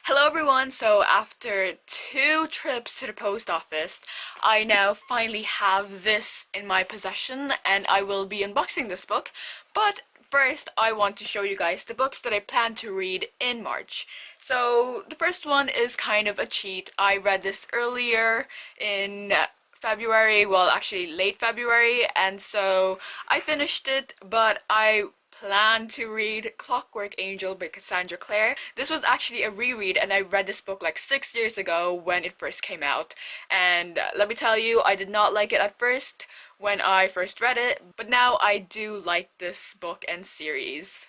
Hello everyone, so after 2 trips to the post office, I now finally have this in my possession and I will be unboxing this book. But first, I want to show you guys the books that I plan to read in March. So the first one is kind of a cheat. I read this earlier in February, well actually late February, and so I finished it, but I plan to read Clockwork Angel by Cassandra Clare. This was actually a reread, and I read this book like 6 years ago when it first came out. And let me tell you, I did not like it at first when I first read it, but now I do like this book and series.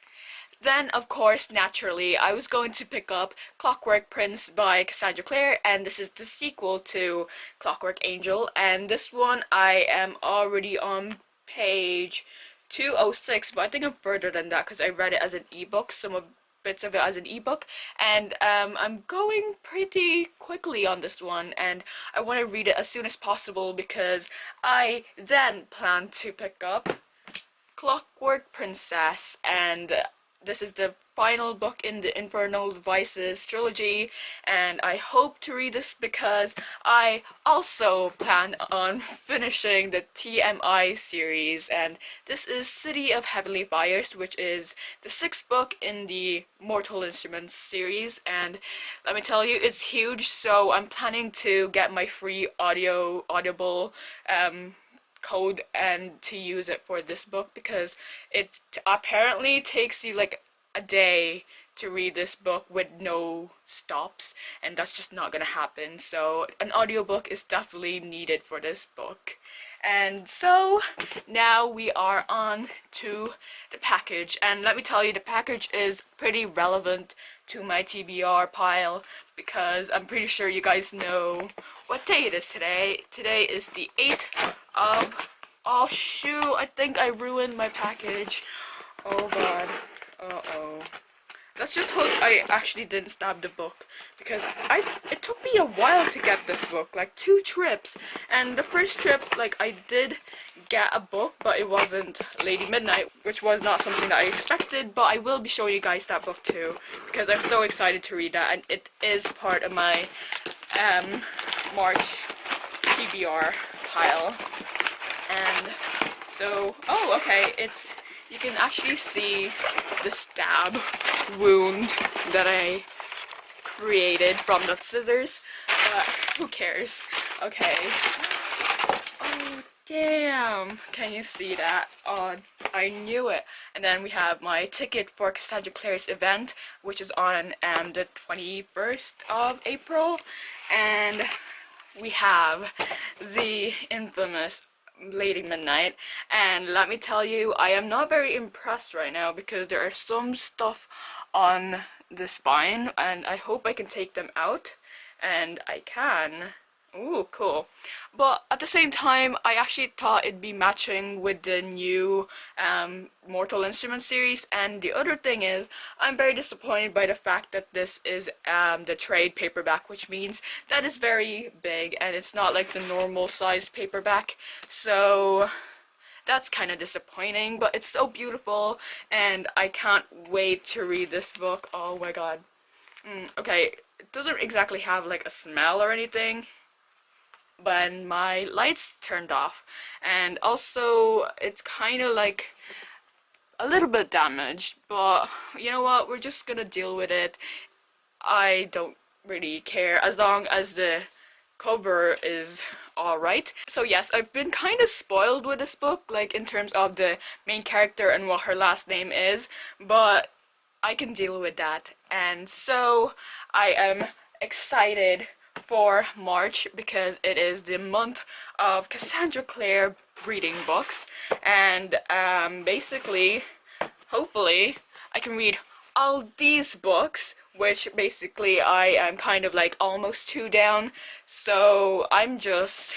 Then, of course, naturally, I was going to pick up Clockwork Prince by Cassandra Clare, and this is the sequel to Clockwork Angel. And this one, I am already on page 206, but I think I'm further than that because I read it as an ebook, some of bits of it as an ebook, and I'm going pretty quickly on this one, and I want to read it as soon as possible because I then plan to pick up Clockwork Princess, and this is the final book in the Infernal Vices trilogy, and I hope to read this because I also plan on finishing the TMI series, and this is City of Heavenly Fires, which is the 6th book in the Mortal Instruments series, and let me tell you, it's huge, so I'm planning to get my free Audible code and to use it for this book because it apparently takes you like a day to read this book with no stops, and that's just not gonna happen. So an audiobook is definitely needed for this book. And so now we are on to the package, and let me tell you, the package is pretty relevant to my TBR pile because I'm pretty sure you guys know what day it is today. Today is the 8th of, oh shoot, I think I ruined my package. Oh god. Uh-oh. Let's just hope I actually didn't stab the book because it took me a while to get this book, like 2 trips. And the first trip, like, I did get a book, but it wasn't Lady Midnight, which was not something that I expected, but I will be showing you guys that book too because I'm so excited to read that, and it is part of my March TBR pile. And so, oh, okay, you can actually see the stab wound that I created from the scissors, but who cares? Okay. Oh, damn. Can you see that? Oh, I knew it. And then we have my ticket for Cassandra Clare's event, which is on the 21st of April. And we have the infamous Lady Midnight, and let me tell you, I am not very impressed right now because there are some stuff on the spine, and I hope I can take them out, and I can. Ooh, cool. But at the same time, I actually thought it'd be matching with the new Mortal Instruments series, and the other thing is, I'm very disappointed by the fact that this is the trade paperback, which means that it's very big, and it's not like the normal sized paperback, so that's kind of disappointing, but it's so beautiful, and I can't wait to read this book. Oh my god. Okay, it doesn't exactly have like a smell or anything when my lights turned off, and also it's kind of like a little bit damaged, but you know what, we're just gonna deal with it. I don't really care as long as the cover is alright. So yes, I've been kind of spoiled with this book, like in terms of the main character and what her last name is, but I can deal with that. And so I am excited for March because it is the month of Cassandra Clare reading books, and basically, hopefully, I can read all these books, which basically I am kind of like almost 2 down, so I'm just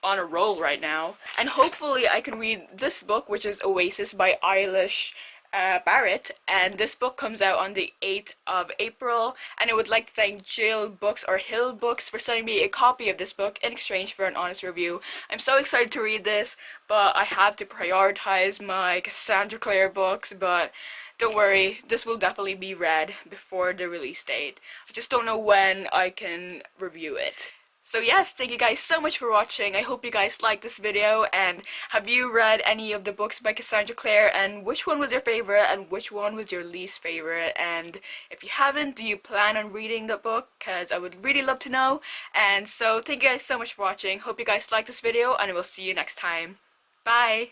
on a roll right now. And hopefully I can read this book, which is Oasis by Eilish Barrett, and this book comes out on the 8th of April. And I would like to thank Jill Books or Hill Books for sending me a copy of this book in exchange for an honest review. I'm so excited to read this, but I have to prioritize my Cassandra Clare books. But don't worry, this will definitely be read before the release date. I just don't know when I can review it. So yes, thank you guys so much for watching. I hope you guys liked this video, and have you read any of the books by Cassandra Clare, and which one was your favorite and which one was your least favorite? And if you haven't, do you plan on reading the book? Because I would really love to know. And so thank you guys so much for watching. Hope you guys liked this video, and I will see you next time. Bye!